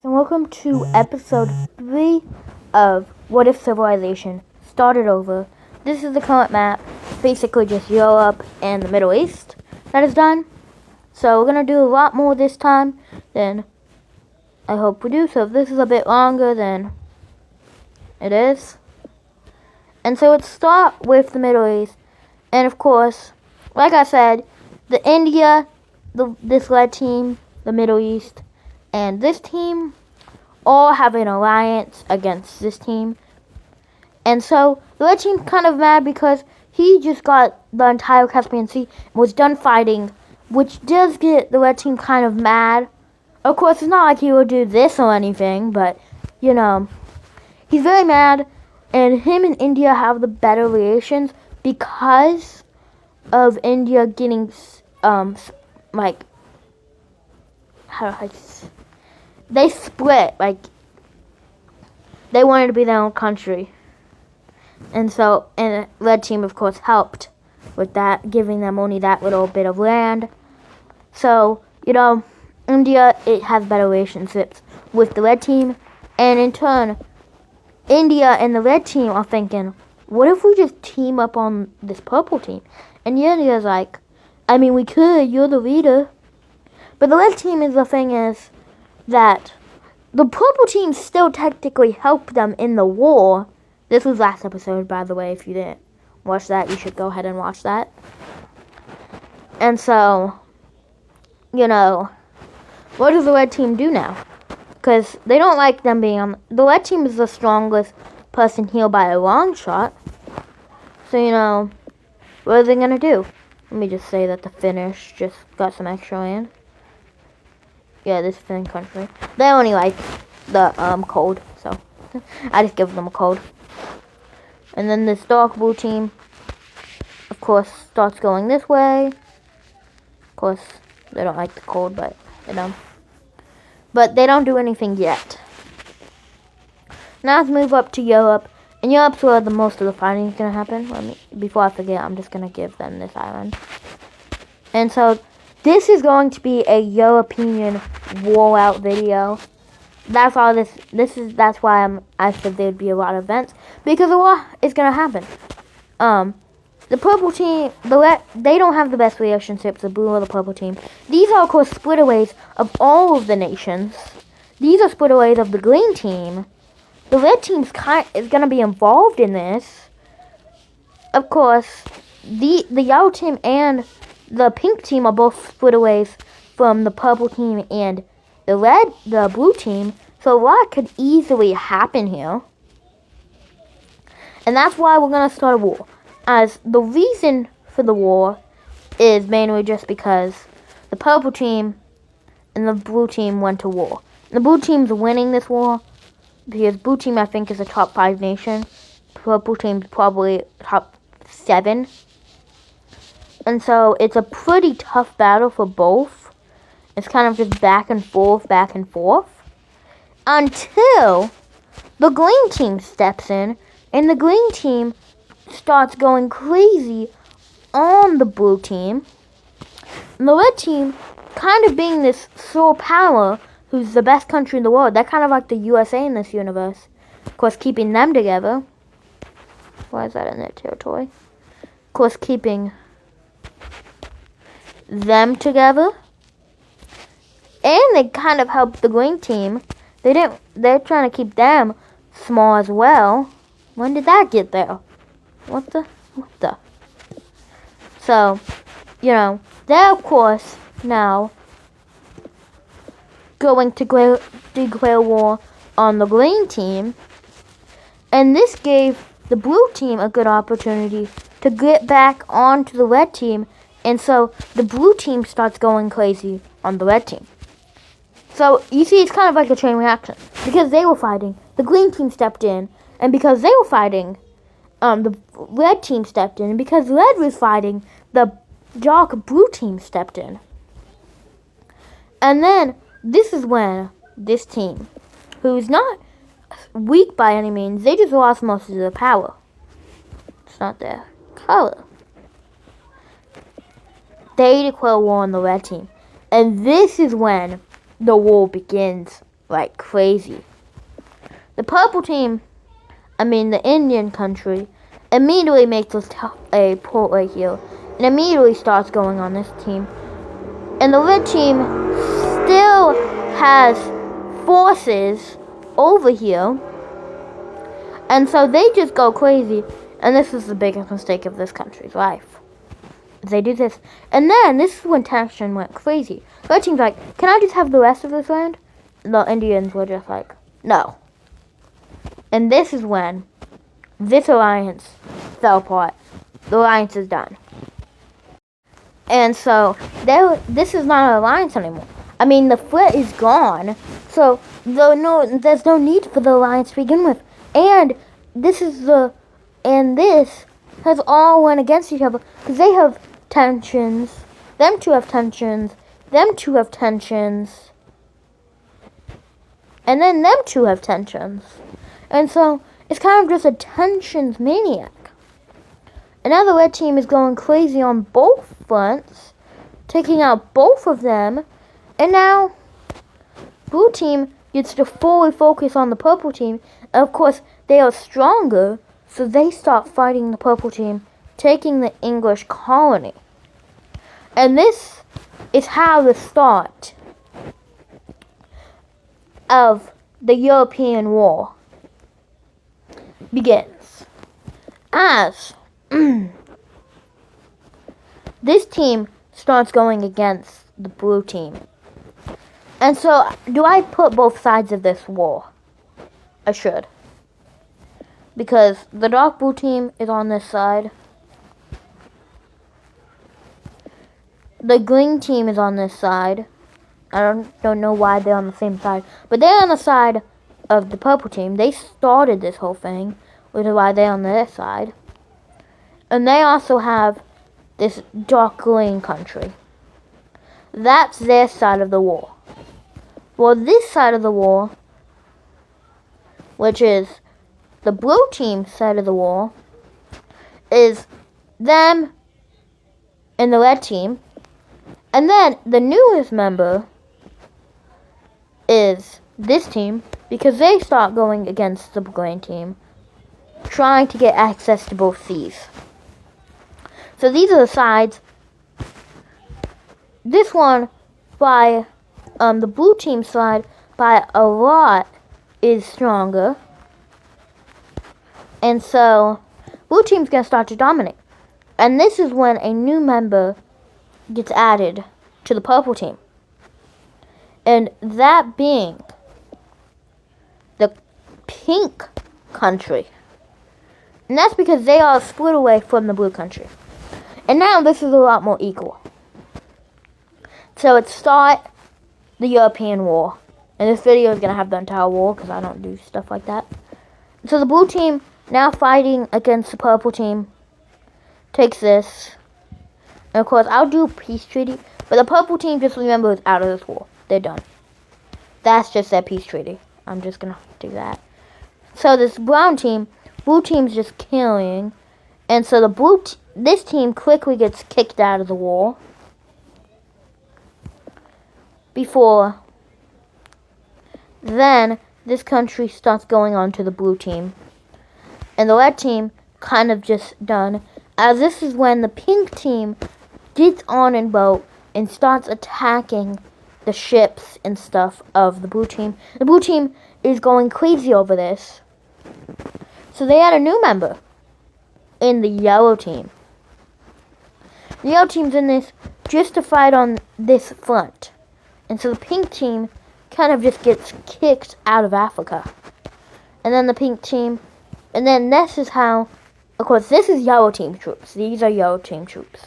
And welcome to episode 3 of What If Civilization Started Over. This is the current map, basically just Europe and the Middle East that is done. So we're going to do a lot more this time than I hope we do. So if this is a bit longer than it is. And so let's start with the Middle East. And of course, like I said, the India, this red team, the Middle East, and this team all have an alliance against this team. And so the red team's kind of mad because he just got the entire Caspian Sea and was done fighting, which does get the red team kind of mad. Of course, it's not like he would do this or anything, but, you know, he's very mad. And him and India have the better relations because of India getting, like, how do I they split, like, they wanted to be their own country. And so, and the red team, of course, helped with that, giving them only that little bit of land. So, you know, India, it has better relationships with the red team. And in turn, India and the red team are thinking, what if we just team up on this purple team? And India's like, I mean, we could, you're the leader. But the red team is the thing is that the purple team still technically helped them in the war. This was last episode, by the way. If you didn't watch that, you should go ahead and watch that. And so, you know, what does the red team do now? Because they don't like them being on. The red team is the strongest person here by a long shot. So, you know, what are they going to do? Let me just say that the Finnish just got some extra land. Yeah, this Finn country. They only like the cold, so I just give them a cold. And then this dark blue team, of course, starts going this way. Of course, they don't like the cold, but you know. But they don't do anything yet. Now let's move up to Europe. And Europe's where the most of the fighting is gonna happen. Before I forget, I'm just gonna give them this island. And so this is going to be a European war out video. That's all this is. That's why I said there'd be a lot of events, because a lot is gonna happen. The purple team, they don't have the best relationships. The blue or the purple team. These are of course splitaways of all of the nations. These are splitaways of the green team. The red team's is gonna be involved in this. Of course, the yellow team and the pink team are both splitaways from the purple team and the blue team. So a lot could easily happen here. And that's why we're going to start a war. As the reason for the war is mainly just because the purple team and the blue team went to war. And the blue team's winning this war because blue team, I think, is a top 5 nation. Purple team's probably top 7. And so it's a pretty tough battle for both. It's kind of just back and forth. Until the green team steps in. And the green team starts going crazy on the blue team. And the red team, kind of being this sole power, who's the best country in the world. They're kind of like the USA in this universe. Of course, keeping them together. Why is that in their territory? Of course, keeping them together, and they kind of helped the green team. They're trying to keep them small as well. When did that get there? What the? So, you know, they're of course now going to declare war on the green team, and this gave the blue team a good opportunity to get back onto the red team. And so the blue team starts going crazy on the red team. So you see, it's kind of like a chain reaction. Because they were fighting, the green team stepped in. And because they were fighting, the red team stepped in. And because red was fighting, the dark blue team stepped in. And then this is when this team, who's not weak by any means, they just lost most of their power. It's not their color. They declare war on the red team. And this is when the war begins like crazy. The purple team, the Indian country, immediately makes a port right here and immediately starts going on this team. And the red team still has forces over here. And so they just go crazy. And this is the biggest mistake of this country's life. They do this. And then this is when tension went crazy. The red team's like, can I just have the rest of this land? The Indians were just like, no. And this is when this alliance fell apart. The alliance is done. And so this is not an alliance anymore. The threat is gone. So there's no need for the alliance to begin with. And this has all went against each other because they have tensions. Them two have tensions. Them two have tensions. And then them two have tensions. And so it's kind of just a tensions maniac. And now the red team is going crazy on both fronts, taking out both of them. And now blue team gets to fully focus on the purple team. And of course, they are stronger, so they start fighting the purple team, taking the English colony. And this is how the start of the European War begins. As this team starts going against the blue team. And so, do I put both sides of this war? I should. Because the dark blue team is on this side. The green team is on this side. I don't know why they're on the same side. But they're on the side of the purple team. They started this whole thing, which is why they're on their side. And they also have this dark green country. That's their side of the war. Well, this side of the war, which is the blue team side of the war, is them and the red team. And then the newest member is this team, because they start going against the green team, trying to get access to both seas. So these are the sides. This one, by the blue team side, by a lot, is stronger. And so, blue team's going to start to dominate. And this is when a new member gets added to the purple team. And that being the pink country. And that's because they are split away from the blue country. And now this is a lot more equal. So it start the European War. And this video is going to have the entire war because I don't do stuff like that. So the blue team, now fighting against the purple team, takes this. And of course, I'll do a peace treaty. But the purple team, just remember, is out of this war. They're done. That's just their peace treaty. I'm just going to do that. So this blue team's just killing. And so this team quickly gets kicked out of the war. Before then, this country starts going on to the blue team. And the red team kind of just done. As this is when the pink team gets on a boat and starts attacking the ships and stuff of the blue team. The blue team is going crazy over this. So they had a new member in the yellow team. The yellow team's in this just to fight on this front. And so the pink team kind of just gets kicked out of Africa. And then the pink team, and then this is how, of course, this is yellow team troops. These are yellow team troops.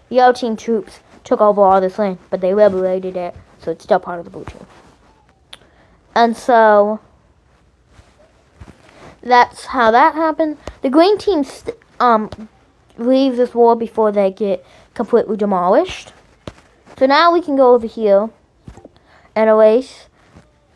The yellow team troops took over all this land, but they liberated it, so it's still part of the blue team. And so that's how that happened. The green team leaves this war before they get completely demolished. So now we can go over here and erase.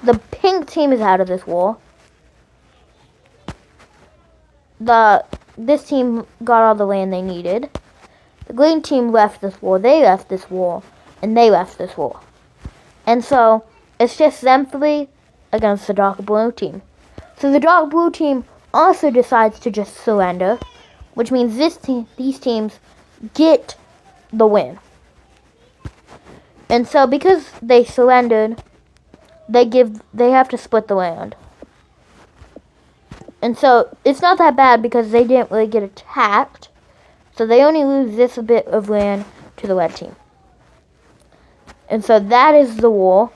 The pink team is out of this war. This team got all the land they needed. The green team left this war. They left this war. And they left this war. And so, it's just them three against the dark blue team. So the dark blue team also decides to just surrender, which means these teams get the win. And so because they surrendered, they have to split the land. And so it's not that bad because they didn't really get attacked. So they only lose this bit of land to the red team. And so that is the war.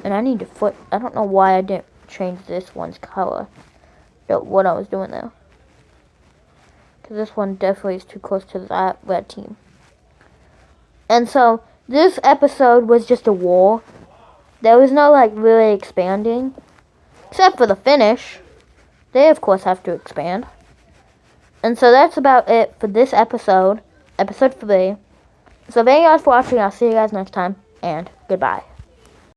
And I need to I don't know why I didn't change this one's color. What I was doing there. Because this one definitely is too close to that red team. And so this episode was just a war. There was no really expanding. Except for the finish. They of course have to expand. And so that's about it for this episode. Episode 3. So thank you guys for watching. I'll see you guys next time. And goodbye.